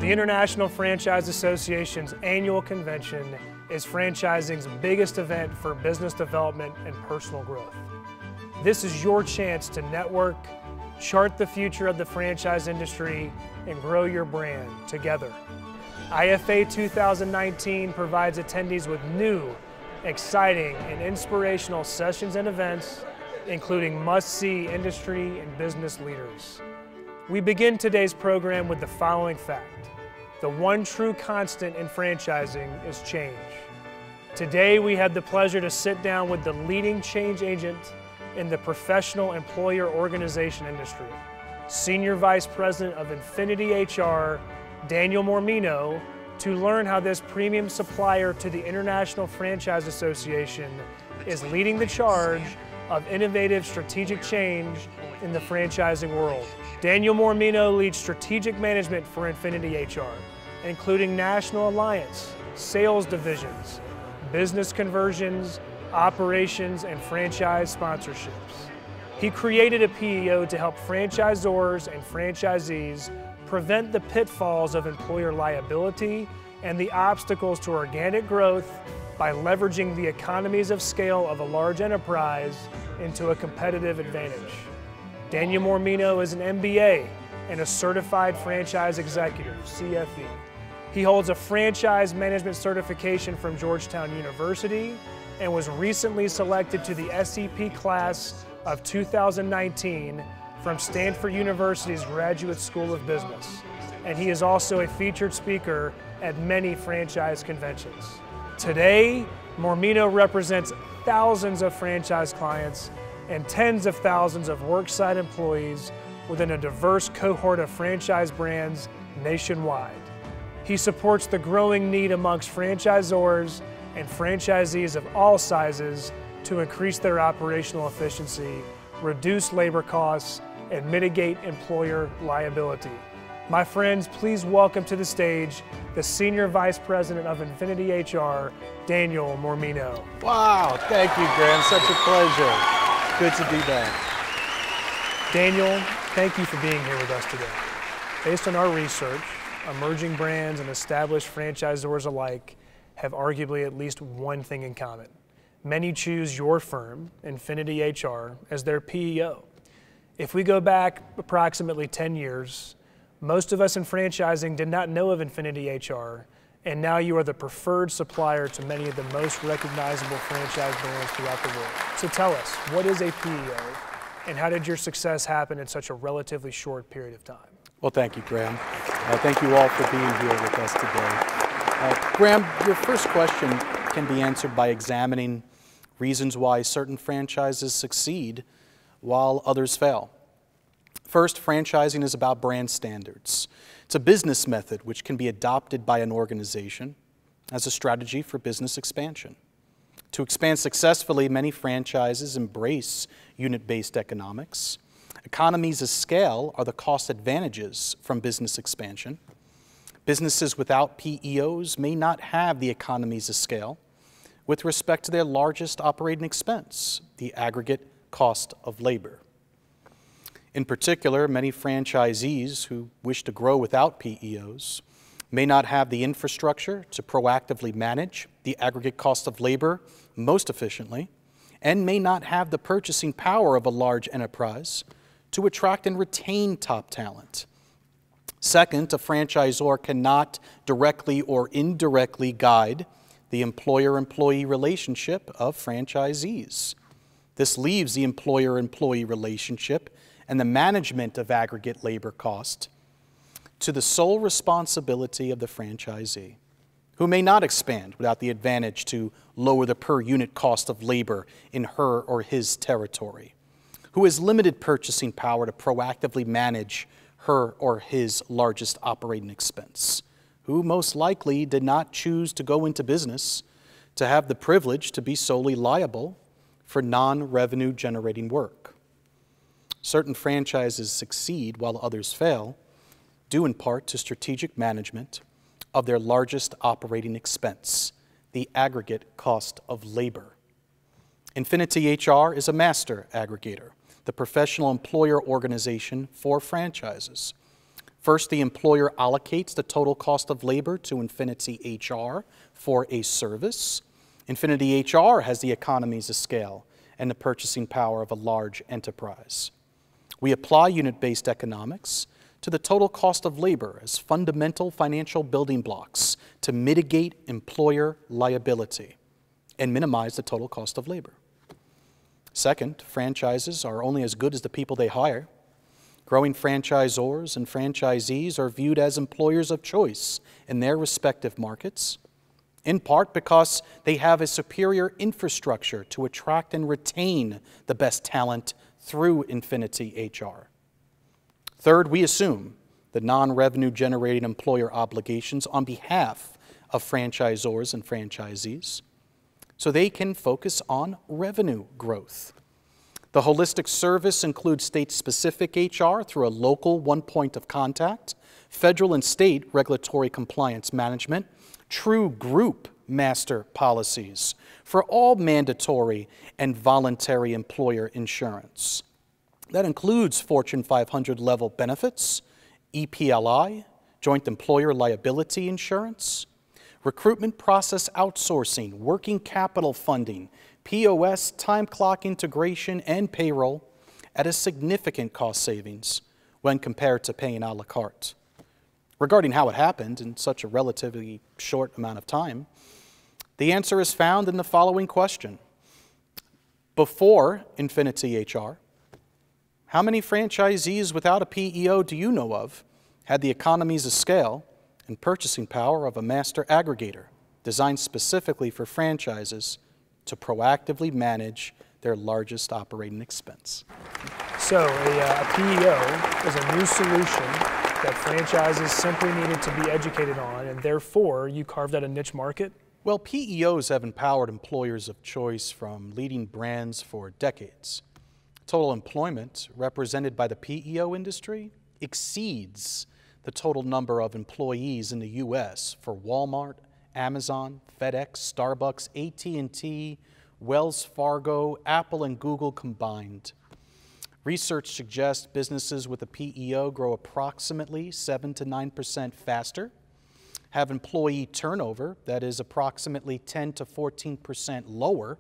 The International Franchise Association's annual convention is franchising's biggest event for business development and personal growth. This is your chance to network, chart the future of the franchise industry, and grow your brand together. IFA 2019 provides attendees with new, exciting, and inspirational sessions and events, including must-see industry and business leaders. We begin today's program with the following fact. The one true constant in franchising is change. Today, we had the pleasure to sit down with the leading change agent in the professional employer organization industry, Senior Vice President of INFINITI HR, Daniel Mormino, to learn how this premium supplier to the International Franchise Association is leading the charge of innovative strategic change in the franchising world. Daniel Mormino leads strategic management for INFINITI HR, including national alliance, sales divisions, business conversions, operations, and franchise sponsorships. He created a PEO to help franchisors and franchisees prevent the pitfalls of employer liability and the obstacles to organic growth by leveraging the economies of scale of a large enterprise into a competitive advantage. Daniel Mormino is an MBA and a certified franchise executive, CFE. He holds a franchise management certification from Georgetown University and was recently selected to the SEP class of 2019 from Stanford University's Graduate School of Business. And he is also a featured speaker at many franchise conventions. Today, Mormino represents thousands of franchise clients and tens of thousands of worksite employees within a diverse cohort of franchise brands nationwide. He supports the growing need amongst franchisors and franchisees of all sizes to increase their operational efficiency, reduce labor costs, and mitigate employer liability. My friends, please welcome to the stage the Senior Vice President of INFINITI HR, Daniel Mormino. Wow, thank you, Graham. Such a pleasure. Good to be back. Daniel, thank you for being here with us today. Based on our research, emerging brands and established franchisors alike have arguably at least one thing in common. Many choose your firm, INFINITI HR, as their PEO. If we go back approximately 10 years, most of us in franchising did not know of INFINITI HR, and now you are the preferred supplier to many of the most recognizable franchise brands throughout the world. So tell us, what is a PEO, and how did your success happen in such a relatively short period of time? Well, thank you, Graham. Thank you all for being here with us today. Graham, your first question can be answered by examining reasons why certain franchises succeed while others fail. First, franchising is about brand standards. It's a business method which can be adopted by an organization as a strategy for business expansion. To expand successfully, many franchises embrace unit-based economics. Economies of scale are the cost advantages from business expansion. Businesses without PEOs may not have the economies of scale with respect to their largest operating expense, the aggregate cost of labor. In particular, many franchisees who wish to grow without PEOs may not have the infrastructure to proactively manage the aggregate cost of labor most efficiently, and may not have the purchasing power of a large enterprise to attract and retain top talent. Second, a franchisor cannot directly or indirectly guide the employer-employee relationship of franchisees. This leaves the employer-employee relationship and the management of aggregate labor cost to the sole responsibility of the franchisee, who may not expand without the advantage to lower the per unit cost of labor in her or his territory, who has limited purchasing power to proactively manage her or his largest operating expense, who most likely did not choose to go into business to have the privilege to be solely liable for non-revenue generating work. Certain franchises succeed while others fail, due in part to strategic management of their largest operating expense, the aggregate cost of labor. INFINITI HR is a master aggregator, the professional employer organization for franchises. First, the employer allocates the total cost of labor to INFINITI HR for a service. INFINITI HR has the economies of scale and the purchasing power of a large enterprise. We apply unit-based economics to the total cost of labor as fundamental financial building blocks to mitigate employer liability and minimize the total cost of labor. Second, franchises are only as good as the people they hire. Growing franchisors and franchisees are viewed as employers of choice in their respective markets, in part because they have a superior infrastructure to attract and retain the best talent through INFINITI HR. Third, we assume the non-revenue generating employer obligations on behalf of franchisors and franchisees so they can focus on revenue growth. The holistic service includes state-specific HR through a local one point of contact, federal and state regulatory compliance management, true group master policies for all mandatory and voluntary employer insurance. That includes Fortune 500 level benefits, EPLI, joint employer liability insurance, recruitment process outsourcing, working capital funding, POS, time clock integration, and payroll at a significant cost savings when compared to paying a la carte. Regarding how it happened in such a relatively short amount of time, the answer is found in the following question. Before INFINITI HR, how many franchisees without a PEO do you know of had the economies of scale and purchasing power of a master aggregator designed specifically for franchises to proactively manage their largest operating expense? So a PEO is a new solution that franchises simply needed to be educated on, and therefore you carved out a niche market? Well, PEOs have empowered employers of choice from leading brands for decades. Total employment represented by the PEO industry exceeds the total number of employees in the U.S. for Walmart, Amazon, FedEx, Starbucks, AT&T, Wells Fargo, Apple, and Google combined. Research suggests businesses with a PEO grow approximately 7 to 9% faster, have employee turnover that is approximately 10 to 14% lower,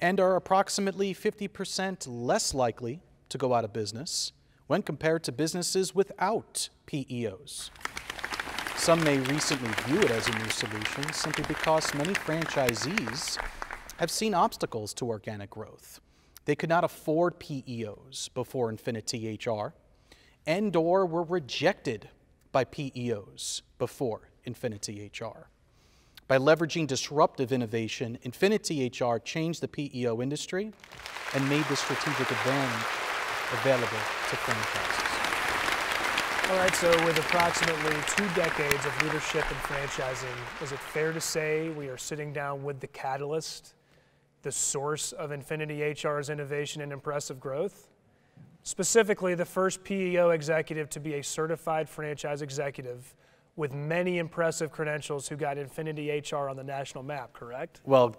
and are approximately 50% less likely to go out of business when compared to businesses without PEOs. Some may recently view it as a new solution simply because many franchisees have seen obstacles to organic growth. They could not afford PEOs before INFINITI HR and/or were rejected by PEOs before INFINITI HR. By leveraging disruptive innovation, INFINITI HR changed the PEO industry and made the strategic advantage available to franchises. All right, so with approximately 2 decades of leadership in franchising, is it fair to say we are sitting down with the catalyst, the source of INFINITI HR's innovation and impressive growth? Specifically, the first PEO executive to be a certified franchise executive with many impressive credentials who got INFINITI HR on the national map, correct? Well,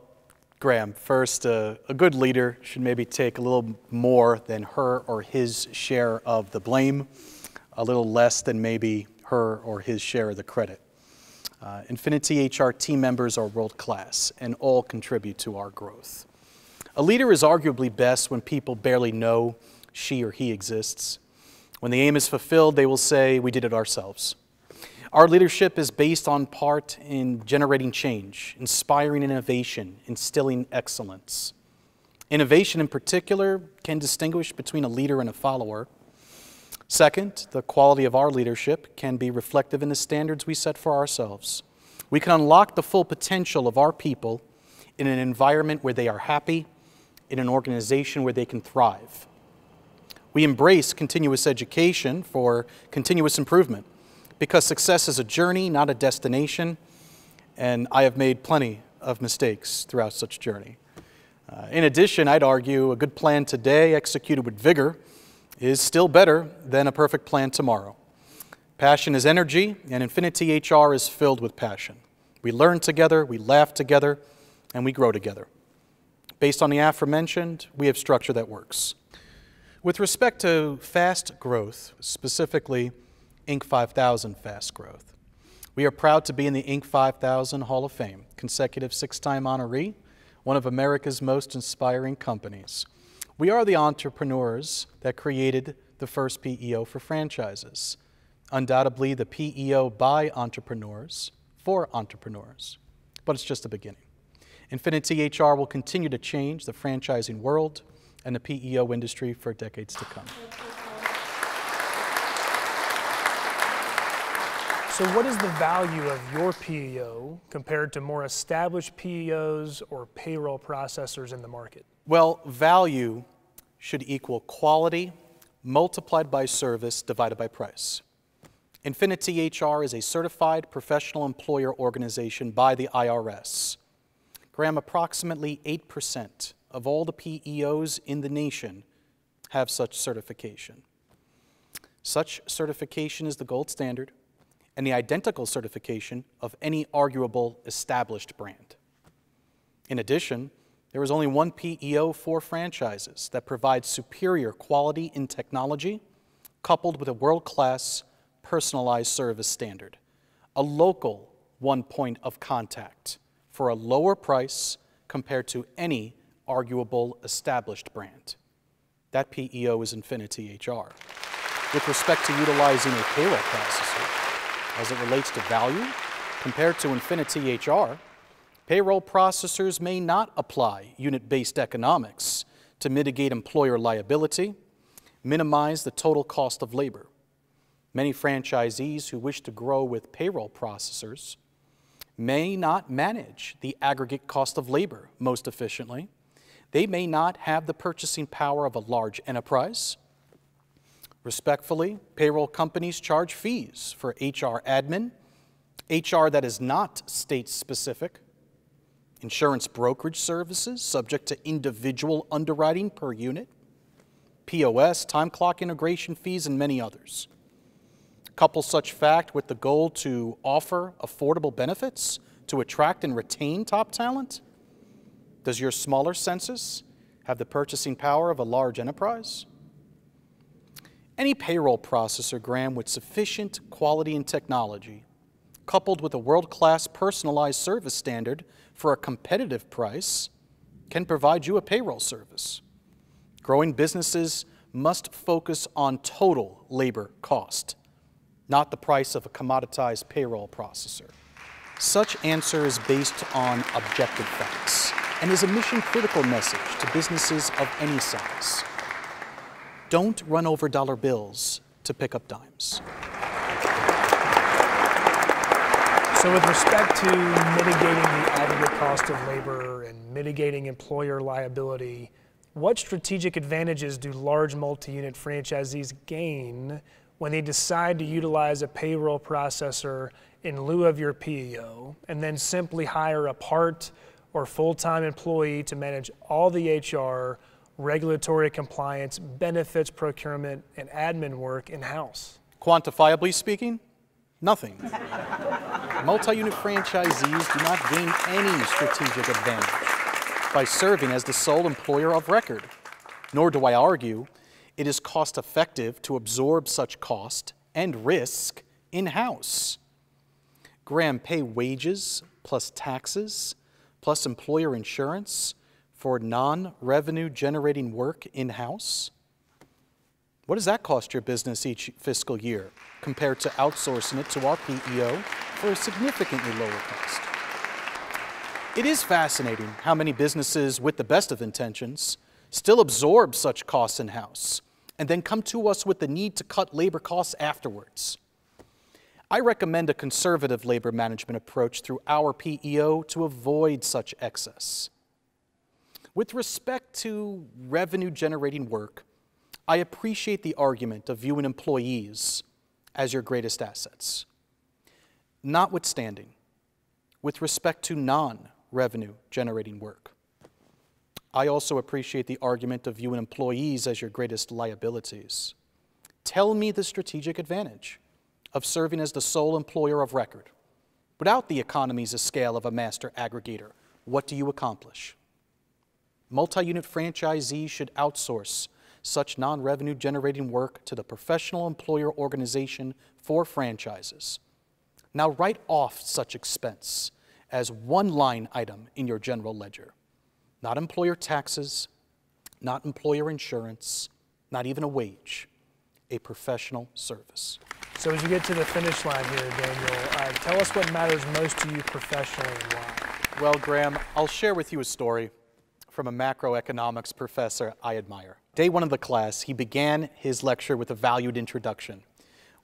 Graham, first, a good leader should maybe take a little more than her or his share of the blame, a little less than maybe her or his share of the credit. INFINITI HR team members are world-class and all contribute to our growth. A leader is arguably best when people barely know she or he exists. When the aim is fulfilled, they will say, "We did it ourselves." Our leadership is based on part in generating change, inspiring innovation, instilling excellence. Innovation in particular can distinguish between a leader and a follower. Second, the quality of our leadership can be reflective in the standards we set for ourselves. We can unlock the full potential of our people in an environment where they are happy, in an organization where they can thrive. We embrace continuous education for continuous improvement because success is a journey, not a destination, and I have made plenty of mistakes throughout such journey. In addition, I'd argue a good plan today executed with vigor is still better than a perfect plan tomorrow. Passion is energy, and INFINITI HR is filled with passion. We learn together, we laugh together, and we grow together. Based on the aforementioned, we have structure that works. With respect to fast growth, specifically Inc. 5000 fast growth. We are proud to be in the Inc. 5000 Hall of Fame, consecutive 6-time honoree, one of America's most inspiring companies. We are the entrepreneurs that created the first PEO for franchises. Undoubtedly the PEO by entrepreneurs, for entrepreneurs. But it's just the beginning. INFINITI HR will continue to change the franchising world and the PEO industry for decades to come. So what is the value of your PEO compared to more established PEOs or payroll processors in the market? Well, value should equal quality multiplied by service divided by price. INFINITI HR is a certified professional employer organization by the IRS. Graham, approximately 8% of all the PEOs in the nation have such certification. Such certification is the gold standard and the identical certification of any arguable established brand. In addition, there is only one PEO for franchises that provides superior quality in technology coupled with a world-class personalized service standard, a local one point of contact for a lower price compared to any arguable established brand. That PEO is INFINITI HR. With respect to utilizing a payroll processor, as it relates to value, compared to INFINITI HR, payroll processors may not apply unit-based economics to mitigate employer liability, minimize the total cost of labor. Many franchisees who wish to grow with payroll processors may not manage the aggregate cost of labor most efficiently. They may not have the purchasing power of a large enterprise. Respectfully, payroll companies charge fees for HR admin, HR that is not state-specific, insurance brokerage services subject to individual underwriting per unit, POS, time clock integration fees, and many others. Couple such fact with the goal to offer affordable benefits to attract and retain top talent. Does your smaller census have the purchasing power of a large enterprise? Any payroll processor, Graham, with sufficient quality and technology, coupled with a world-class personalized service standard for a competitive price, can provide you a payroll service. Growing businesses must focus on total labor cost, not the price of a commoditized payroll processor. Such answer is based on objective facts and is a mission-critical message to businesses of any size. Don't run over dollar bills to pick up dimes. So with respect to mitigating the aggregate cost of labor and mitigating employer liability, what strategic advantages do large multi-unit franchisees gain when they decide to utilize a payroll processor in lieu of your PEO and then simply hire a part or full-time employee to manage all the HR, regulatory compliance, benefits, procurement, and admin work in-house? Quantifiably speaking, nothing. Multi-unit franchisees do not gain any strategic advantage by serving as the sole employer of record, nor do I argue it is cost-effective to absorb such cost and risk in-house. Graham, pay wages plus taxes plus employer insurance for non-revenue generating work in-house? What does that cost your business each fiscal year compared to outsourcing it to our PEO for a significantly lower cost? It is fascinating how many businesses with the best of intentions still absorb such costs in-house and then come to us with the need to cut labor costs afterwards. I recommend a conservative labor management approach through our PEO to avoid such excess. With respect to revenue-generating work, I appreciate the argument of viewing employees as your greatest assets. Notwithstanding, with respect to non-revenue-generating work, I also appreciate the argument of viewing employees as your greatest liabilities. Tell me the strategic advantage of serving as the sole employer of record. Without the economies of scale of a master aggregator, what do you accomplish? Multi-unit franchisees should outsource such non-revenue generating work to the professional employer organization for franchises. Now write off such expense as one line item in your general ledger. Not employer taxes, not employer insurance, not even a wage, a professional service. So as you get to the finish line here, Daniel, tell us what matters most to you professionally and why. Well, Graham, I'll share with you a story from a macroeconomics professor I admire. Day one of the class, he began his lecture with a valued introduction.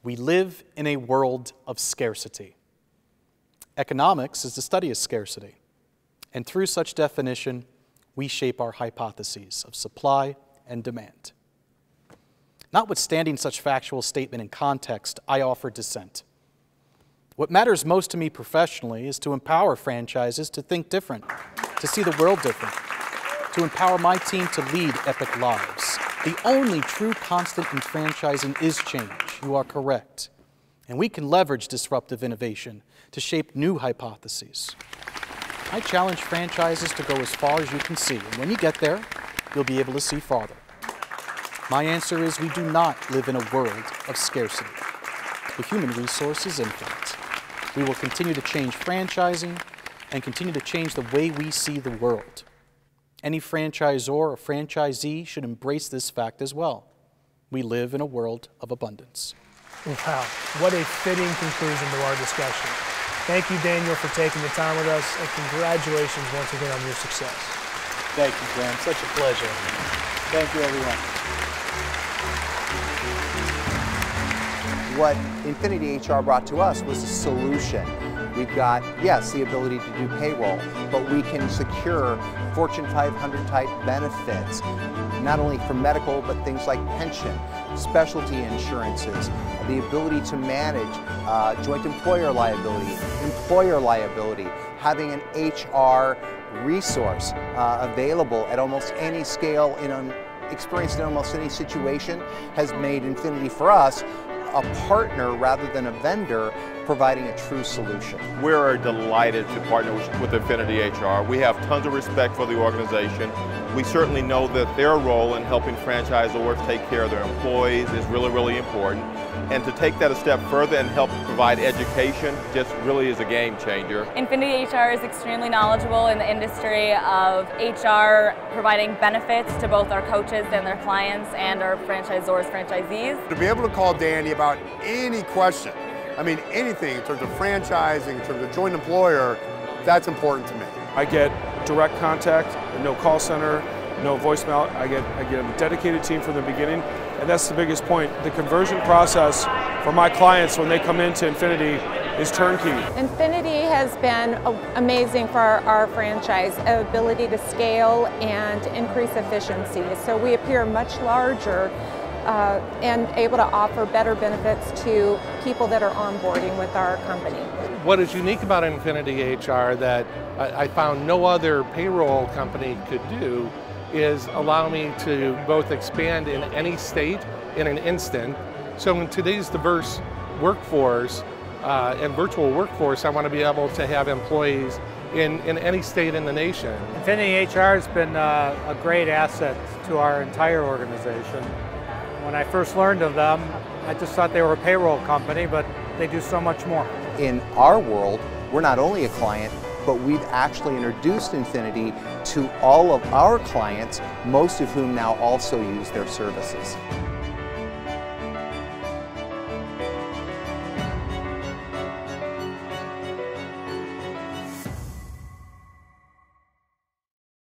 We live in a world of scarcity. Economics is the study of scarcity, and through such definition, we shape our hypotheses of supply and demand. Notwithstanding such factual statement in context, I offer dissent. What matters most to me professionally is to empower franchises to think different, to see the world different, to empower my team to lead epic lives. The only true constant in franchising is change. You are correct. And we can leverage disruptive innovation to shape new hypotheses. I challenge franchises to go as far as you can see, and when you get there, you'll be able to see farther. My answer is we do not live in a world of scarcity. The human resource is infinite. We will continue to change franchising and continue to change the way we see the world. Any franchisor or franchisee should embrace this fact as well. We live in a world of abundance. Wow, what a fitting conclusion to our discussion. Thank you, Daniel, for taking the time with us, and congratulations once again on your success. Thank you, Graham. Such a pleasure. Thank you, everyone. What Infinity HR brought to us was a solution. We've got, yes, the ability to do payroll, but we can secure Fortune 500 type benefits, not only for medical, but things like pension, specialty insurances, the ability to manage joint employer liability, having an HR resource available at almost any scale, experienced in almost any situation, has made Infinity for us a partner rather than a vendor, providing a true solution. We're delighted to partner with Infiniti HR. We have tons of respect for the organization. We certainly know that their role in helping franchisors take care of their employees is really, really important. And to take that a step further and help provide education just really is a game changer. Infiniti HR is extremely knowledgeable in the industry of HR, providing benefits to both our coaches and their clients and our franchisors, franchisees. To be able to call Danny about any question, I mean anything in terms of franchising, in terms of joint employer, that's important to me. I get direct contact, no call center, no voicemail. I get a dedicated team from the beginning, and that's the biggest point. The conversion process for my clients when they come into Infiniti is turnkey. Infiniti has been amazing for our franchise ability to scale and increase efficiency. So we appear much larger and able to offer better benefits to people that are onboarding with our company. What is unique about Infiniti HR that I found no other payroll company could do is allow me to both expand in any state in an instant. So in today's diverse workforce and virtual workforce, I want to be able to have employees in any state in the nation. Infiniti HR has been a great asset to our entire organization. When I first learned of them, I just thought they were a payroll company, but they do so much more. In our world, we're not only a client, but we've actually introduced Infiniti to all of our clients, most of whom now also use their services.